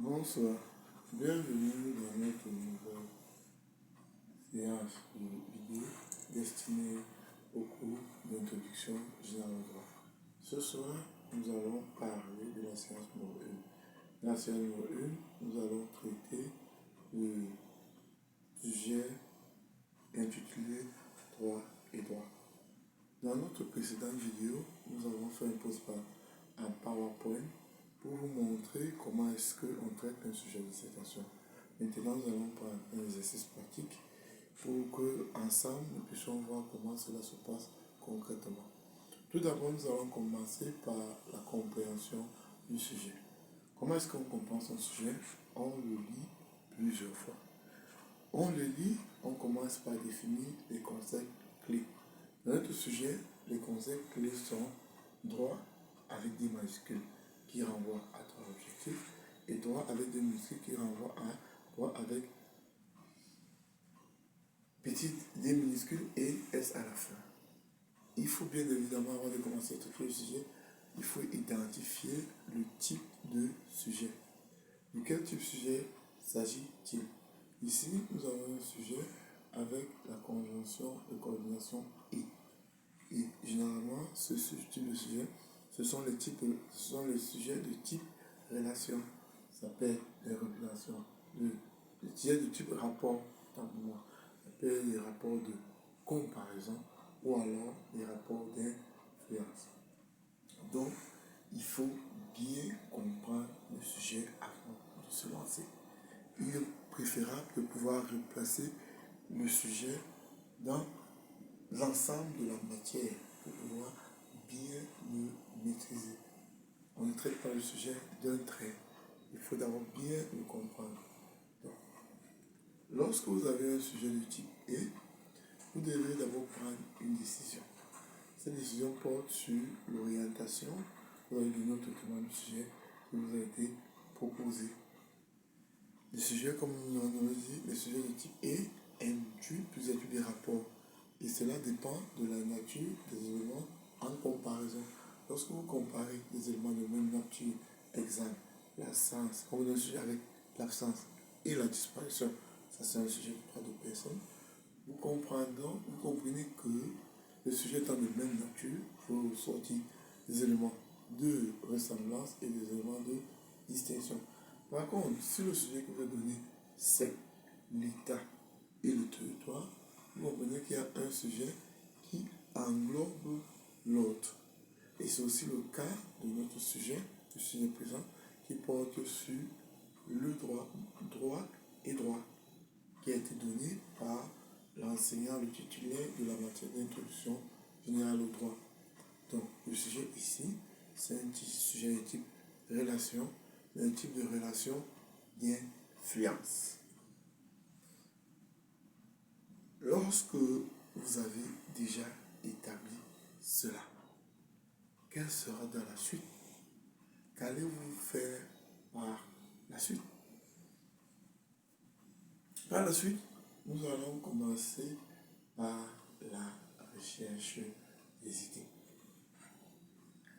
Bonsoir, bienvenue dans notre nouvelle séance de vidéo destinée au cours d'introduction générale au droit. Ce soir, nous allons parler de la séance numéro 1. Dans la séance numéro 1, nous allons traiter le sujet intitulé droit et droit. Dans notre précédente vidéo, nous avons fait un post-par en PowerPoint pour vous montrer comment est-ce qu'on traite un sujet de dissertation. Maintenant, nous allons prendre un exercice pratique pour que ensemble nous puissions voir comment cela se passe concrètement. Tout d'abord, nous allons commencer par la compréhension du sujet. Comment est-ce qu'on comprend son sujet? On le lit plusieurs fois. On le lit, on commence par définir les concepts clés. Dans notre sujet, les concepts clés sont droit avec des majuscules qui renvoient à droit objectif et droit avec des minuscules qui renvoient à droit avec petit d minuscule et s à la fin. Il faut bien évidemment, avant de commencer à traiter le sujet, il faut identifier le type de sujet. De quel type de sujet s'agit-il? Ici, nous avons un sujet avec la conjonction de coordination et. Et généralement, ce type de sujet, ce sont les sujets de type relation. Ça s'appelle les relations. Les sujets de type rapport, tant pour moi. Ça s'appelle les rapports de comparaison ou alors les rapports d'influence. Donc, il faut bien comprendre le sujet avant de se lancer. Il est préférable de pouvoir replacer le sujet dans l'ensemble de la matière pour pouvoir bien le maîtriser. On ne traite pas le sujet d'un trait. Il faut d'abord bien le comprendre. Donc, lorsque vous avez un sujet de type E, vous devez d'abord prendre une décision. Cette décision porte sur l'orientation de notre traitement du sujet qui vous a été proposé. Les sujets, comme nous l'avons dit, les sujets de type E induisent plusieurs types de rapports. Et cela dépend de la nature des éléments en comparaison. Lorsque vous comparez des éléments de même nature, exemple, l'absence, comme un sujet avec l'absence et la disparition, ça c'est un sujet de droit de personne, vous comprenez que le sujet étant de même nature, il faut sortir des éléments de ressemblance et des éléments de distinction. Par contre, si le sujet que vous avez donné, c'est l'état et le territoire, vous comprenez qu'il y a un sujet qui englobe l'autre. Et c'est aussi le cas de notre sujet, le sujet présent, qui porte sur le droit et droit, qui a été donné par l'enseignant, le titulaire de la matière d'introduction générale au droit. Donc, le sujet ici, c'est un sujet de type relation, un type de relation d'influence. Lorsque vous avez déjà établi cela, quelle sera dans la suite? Qu'allez-vous faire par la suite? Par la suite, nous allons commencer par la recherche des idées.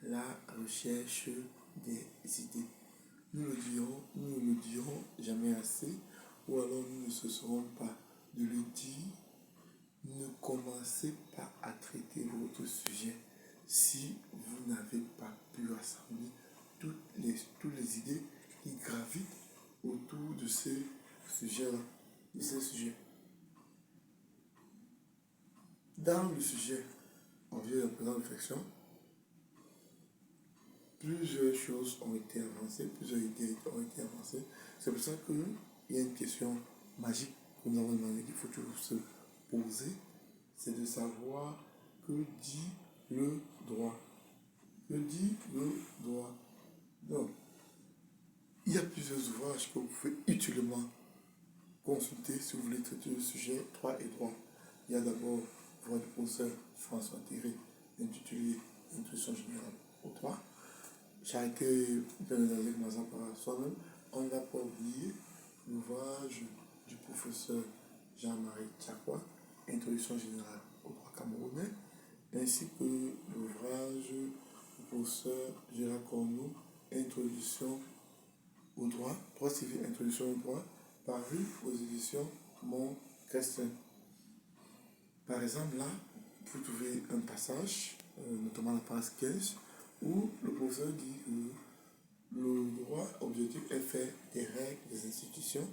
La recherche des idées. Nous ne le dirons jamais assez, ou alors nous ne cesserons pas de le dire. Ne commencez pas à traiter votre sujet si vous n'avez pas pu assembler toutes les idées qui gravitent autour de ces sujets-là, de ces sujets. Dans le sujet en vue de la présente réflexion, plusieurs choses ont été avancées, plusieurs idées ont été avancées. C'est pour ça qu'il y a une question magique que nous avons demandé qu'il faut toujours se poser, c'est de savoir que dit le droit. Que dit le droit? Donc, il y a plusieurs ouvrages que vous pouvez utilement consulter si vous voulez traiter le sujet droit et droit. Il y a d'abord l'ouvrage du professeur François Théré, intitulé Introduction générale au droit. Charité Bernadette Mazan par soi-même. On ne va pas oublier l'ouvrage du professeur Jean-Marie Tchakwa, Introduction générale au droit camerounais, ainsi que l'ouvrage du professeur Gérard Corneau, Introduction au droit civil, introduction au droit, paru aux éditions Mon Crescent. Par exemple, là, vous trouvez un passage, notamment la page 15, où le professeur dit que le droit objectif est fait des règles des institutions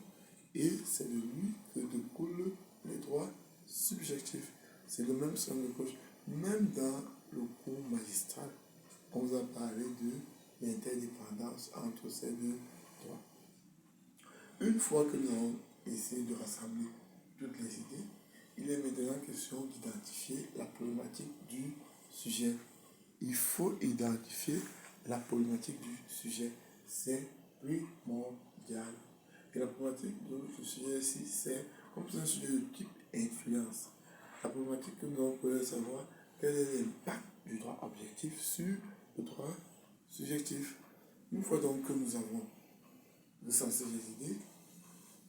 et c'est de lui que découlent les droits subjectifs. C'est le même sens de cloche. Même dans le cours magistral, on vous a parlé de l'interdépendance entre ces deux droits. Une fois que nous avons essayé de rassembler toutes les idées, il est maintenant question d'identifier la problématique du sujet. Il faut identifier la problématique du sujet. C'est primordial. Et la problématique du sujet ici, c'est comme c'est un sujet de type influence. La problématique que nous devons savoir, quel est l'impact du droit objectif sur le droit subjectif. Une fois donc que nous avons recensé les idées,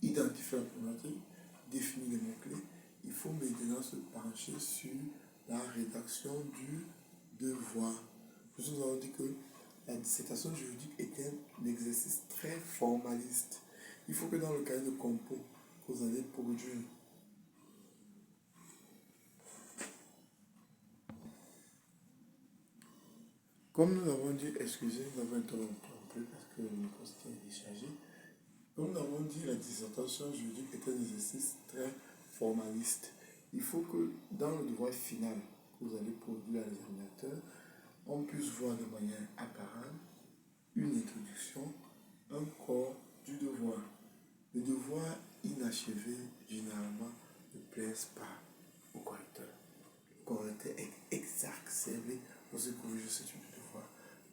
identifier la problématique, définir les mots-clés, il faut maintenant se pencher sur la rédaction du devoir. Nous avons dit que la dissertation juridique est un exercice très formaliste. Il faut que dans le cahier de compos que vous allez produire, comme nous avons dit, excusez, nous avons interrompu un peu parce que le micro s'était déchargé. Comme nous avons dit, la dissertation juridique est un exercice très formaliste. Il faut que dans le devoir final que vous allez produire à l'examinateur, on puisse voir de manière apparente une introduction, un corps du devoir. Le devoir inachevé, généralement, ne plaise pas au correcteur. Le correcteur est exacerbé lorsqu'il corrige ce type de devoir.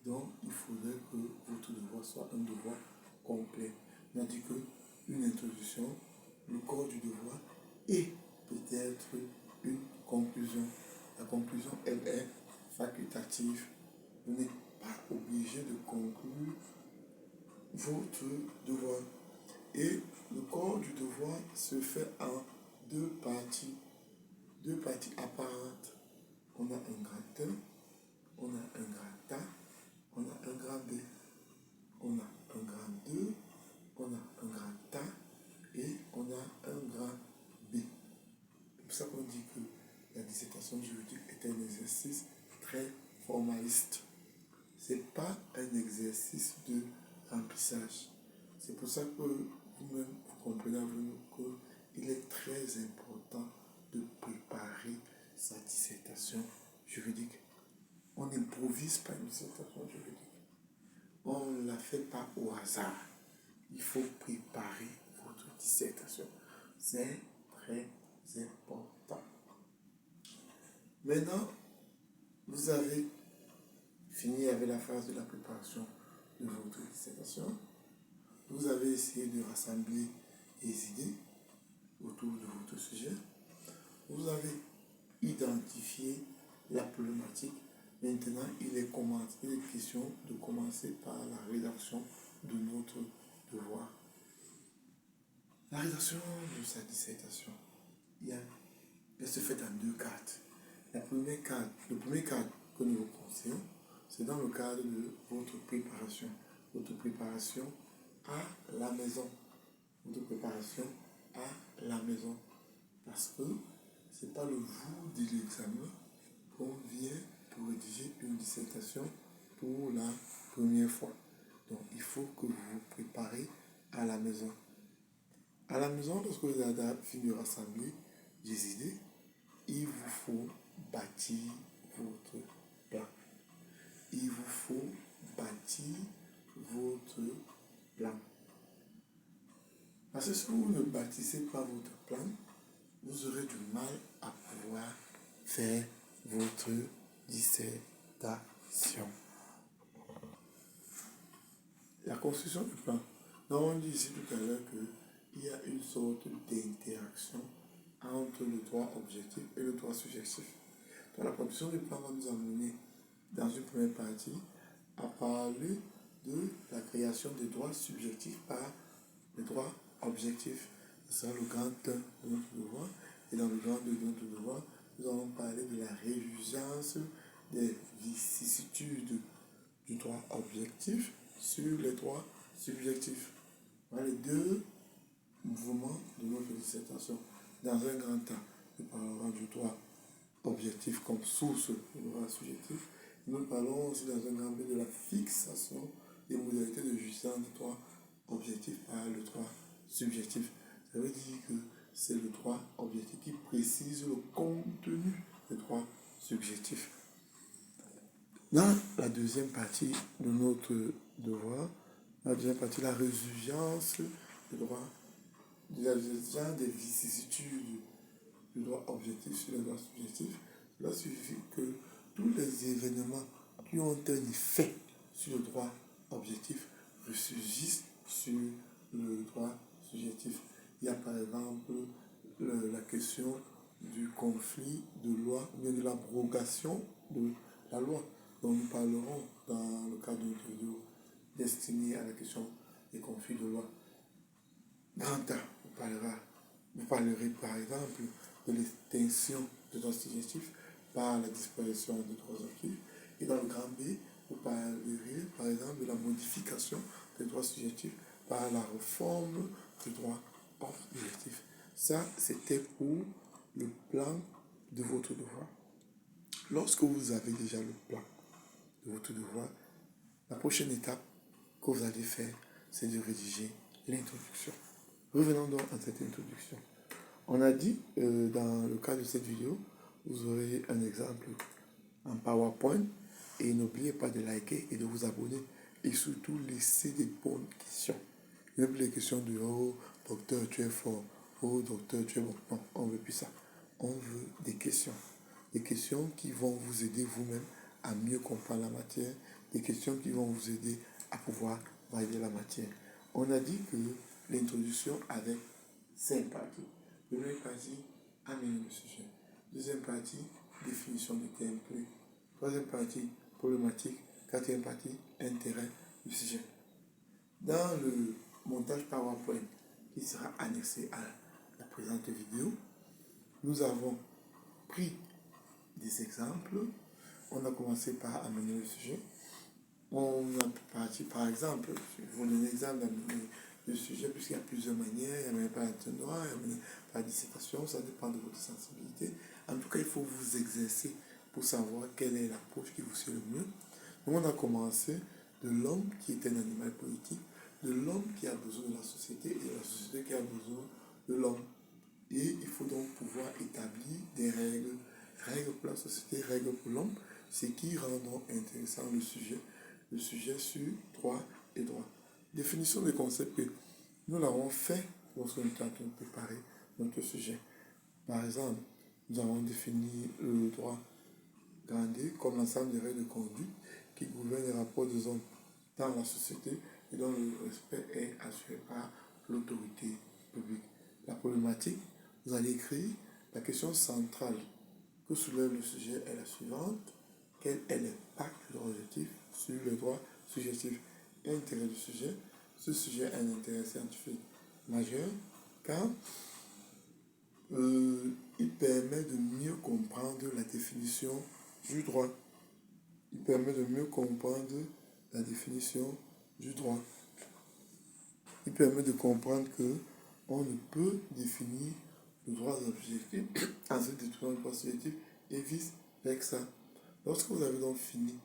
Donc, il faudrait que votre devoir soit un devoir complet. On a dit qu'une introduction, le corps du devoir et peut-être une conclusion. La conclusion, elle est facultative. Vous n'êtes pas obligé de conclure votre devoir. Et le corps du devoir se fait en deux parties apparentes. On a un grand 1, on a un grand A, on a un grand B. On a un grand 2, on a un grand A et on a un grand B. C'est pour ça qu'on dit que la dissertation juridique est un exercice très formaliste. Ce n'est pas un exercice de remplissage. C'est pour ça que vous-même, vous comprenez avec nous qu'il est très important de préparer sa dissertation juridique. On n'improvise pas une dissertation juridique. On ne la fait pas au hasard. Il faut préparer votre dissertation. C'est très important. Maintenant, vous avez fini avec la phase de la préparation de votre dissertation. Vous avez essayé de rassembler les idées autour de votre sujet. Vous avez identifié la problématique. Maintenant, il est question de commencer par la rédaction de notre devoir. La rédaction de sa dissertation, elle se fait dans deux cadres. Le premier cadre que nous vous conseillons, c'est dans le cadre de votre préparation. Votre préparation à la maison. Votre préparation à la maison. Parce que ce n'est pas le jour de l'examen qu'on vient pour rédiger une dissertation pour la première fois. Donc, il faut que vous vous préparez à la maison. À la maison, lorsque vous avez fini de rassembler des idées, il vous faut bâtir votre plan. Il vous faut bâtir votre plan. Parce que si vous ne bâtissez pas votre plan, vous aurez du mal à pouvoir faire votre dissertation. La construction du plan. Nous avons dit ici tout à l'heure qu'il y a une sorte d'interaction entre le droit objectif et le droit subjectif. Donc la construction du plan va nous amener dans une première partie à parler de la création des droits subjectifs par les droits objectifs. C'est le grand 1 de notre devoir. Et dans le grand 2 de notre devoir, nous allons parler de la résurgence des vicissitudes du droit objectif sur les droits subjectif. Voilà les deux mouvements de notre dissertation. Dans un grand temps, nous parlerons du droit objectif comme source du droit subjectif. Nous parlons aussi dans un grand B de la fixation des modalités de jouissance du droit objectif par le droit subjectif. Ça veut dire que c'est le droit objectif qui précise le contenu du droit subjectif. Dans la deuxième partie de notre devoir, la deuxième partie, la résilience du droit, la résilience des vicissitudes du droit objectif sur le droit subjectif. Cela signifie que tous les événements qui ont un effet sur le droit objectif ressurgissent sur le droit subjectif. Il y a par exemple la question du conflit de loi, ou bien de l'abrogation de la loi, dont nous parlerons dans le cadre d'une vidéo destinée à la question des conflits de loi. Grand A, vous parlerez par exemple de l'extinction du droit subjectif par la disparition des droits acquis. Et dans le grand B, vous parlerez par exemple de la modification des droits subjectifs par la réforme du droit objectif. Ça, c'était pour le plan de votre devoir. Lorsque vous avez déjà le plan de votre devoir, la prochaine étape que vous allez faire, c'est de rédiger l'introduction. Revenons donc à cette introduction. On a dit, dans le cas de cette vidéo, vous aurez un exemple en PowerPoint et n'oubliez pas de liker et de vous abonner et surtout laisser des bonnes questions. Même les questions de « Oh, docteur, tu es fort. Oh, docteur, tu es bon. » Non, on ne veut plus ça. On veut des questions. Des questions qui vont vous aider vous-même à mieux comprendre la matière. Des questions qui vont vous aider à pouvoir valider la matière. On a dit que l'introduction avait 5 parties. Première partie, amener le sujet. Deuxième partie, définition du terme clé. Troisième partie, problématique. Quatrième partie, intérêt du sujet. Dans le montage PowerPoint qui sera annexé à la présente vidéo, nous avons pris des exemples. On a commencé par amener le sujet. On a parti, par exemple, je vous donne un exemple d'amener le sujet, puisqu'il y a plusieurs manières. Il y a même pas un droit, il y a même pas de dissertation, ça dépend de votre sensibilité. En tout cas, il faut vous exercer pour savoir quelle est l'approche qui vous suit le mieux. Nous, on a commencé de l'homme qui est un animal politique, de l'homme qui a besoin de la société et de la société qui a besoin de l'homme. Et il faut donc pouvoir établir des règles, règles pour la société, règles pour l'homme, ce qui rend donc intéressant le sujet sur droit et droit. Définition des concepts que nous l'avons fait lorsqu'on était en train de préparer notre sujet. Par exemple, nous avons défini le droit grand D comme l'ensemble des règles de conduite qui gouvernent les rapports des hommes dans la société et dont le respect est assuré par l'autorité publique. La problématique, vous allez écrire la question centrale que soulève le sujet est la suivante. Quel est l'impact du droit objectif sur le droit subjectif? Intérêt du sujet. Ce sujet a un intérêt scientifique majeur car il permet de mieux comprendre la définition du droit. Il permet de mieux comprendre la définition du droit. Il permet de comprendre que on ne peut définir le droit objectif en se détruisant le droit subjectif et vice-versa. Lorsque vous avez donc fini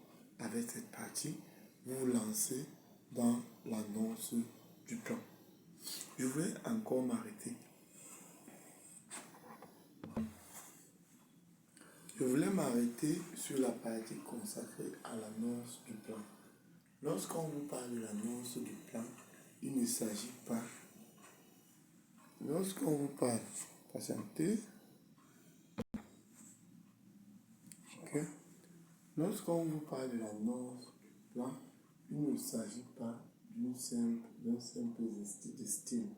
avec cette partie, vous vous lancez dans l'annonce du plan. Je vais encore m'arrêter. Je voulais m'arrêter sur la partie consacrée à l'annonce du plan. Lorsqu'on vous parle de l'annonce du plan, il ne s'agit pas. Lorsqu'on vous parle, patientez. Okay. Lorsqu'on vous parle de l'annonce du plan, il ne s'agit pas d'un simple style.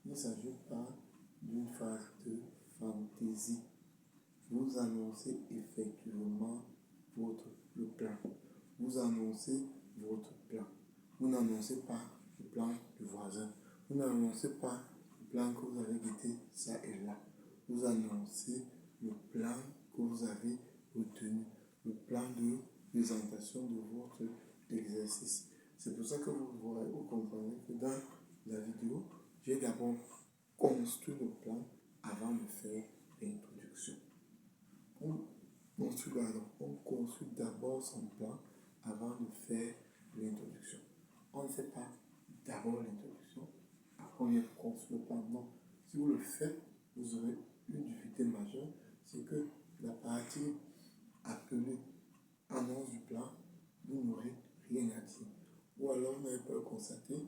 Il ne s'agit pas d'une phase de fantaisie. Vous annoncez effectivement le plan. Vous annoncez votre plan. Vous n'annoncez pas le plan du voisin. Vous n'annoncez pas le plan que vous avez guetté ça et là. Vous annoncez le plan que vous avez retenu, le plan de présentation de votre exercice. C'est pour ça que vous comprenez que dans la vidéo, j'ai d'abord construit le plan avant de faire l'introduction. On construit d'abord son plan avant de faire l'introduction. On ne fait pas d'abord l'introduction, après on vient construire le plan. Non. Si vous le faites, vous aurez une difficulté majeure, c'est que la partie appelée annonce du plan, vous n'aurez rien à dire. Ou alors, vous n'avez pas constaté,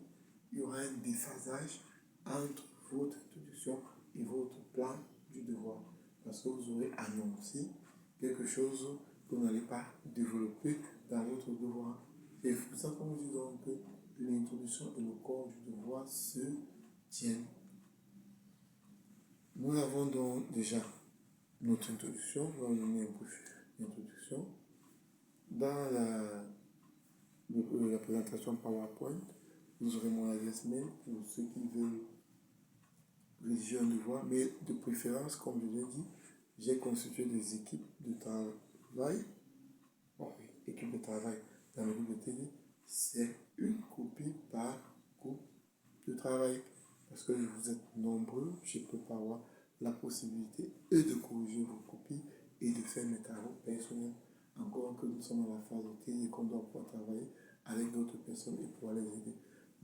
il y aura un déphasage entre votre introduction et votre plan du devoir. Parce que vous aurez annoncé quelque chose que vous n'allez pas développer dans votre devoir. Et c'est pour ça qu'on dit donc que l'introduction et le corps du devoir se tiennent. Nous avons donc déjà notre introduction. On va donner un peu d'introduction. Dans la présentation PowerPoint, vous aurez mon adresse mail pour ceux qui veulent rédiger un devoir, mais de préférence, comme je l'ai dit, j'ai constitué des équipes de travail. Bon, équipe de travail dans le groupe de télé, c'est une copie par groupe de travail. Parce que vous êtes nombreux, je peux pas avoir la possibilité de corriger vos copies et de faire mes travaux personnels. Encore que nous sommes dans la phase de télé et qu'on doit pouvoir travailler avec d'autres personnes et pouvoir les aider.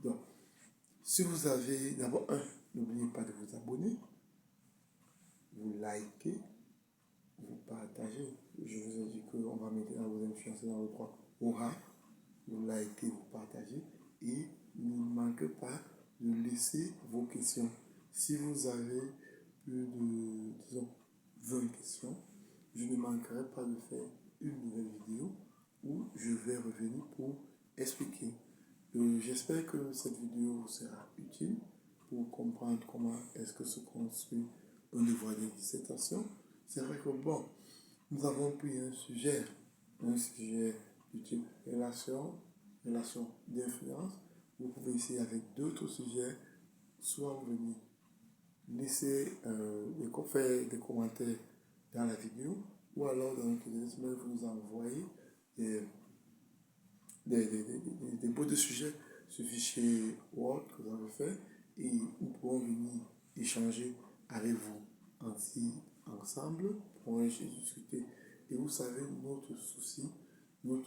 Donc, si vous avez d'abord n'oubliez pas de vous abonner, vous likez, vous partagez. Je vous ai dit qu'on va maintenant vous influencer dans le droit aura. Vous likez, vous partagez et ne manquez pas de laisser vos questions. Si vous avez plus de, disons, 20 questions, je ne manquerai pas de faire une nouvelle vidéo où je vais revenir pour expliquer. J'espère que cette vidéo vous sera utile pour comprendre comment est-ce que se construit un devoir de dissertation. C'est vrai que bon, nous avons pris un sujet du type relation d'influence. Vous pouvez essayer avec d'autres sujets, soit vous venez laisser faire des commentaires dans la vidéo, ou alors dans notre adresse mail, vous nous envoyez des bouts de sujets sur fichier Word que vous avez fait et nous pourrons venir échanger avec vous ainsi ensemble pour discuter. Et vous savez, notre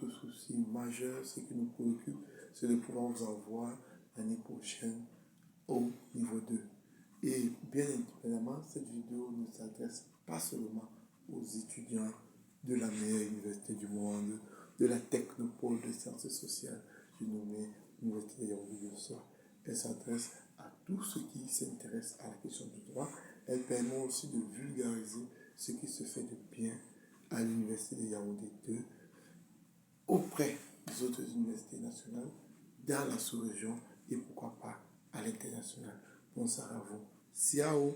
souci majeur, ce qui nous préoccupe, c'est de pouvoir vous avoir l'année prochaine au niveau 2. Et bien évidemment, cette vidéo ne s'adresse pas seulement aux étudiants de la meilleure université du monde, de la technopole de sciences sociales, du nommé Université de Yaoundé. Elle s'adresse à tous ceux qui s'intéressent à la question du droit. Elle permet aussi de vulgariser ce qui se fait de bien à l'Université de Yaoundé 2 auprès des autres universités nationales dans la sous-région et pourquoi pas à l'international. Bonsoir à vous. Ciao.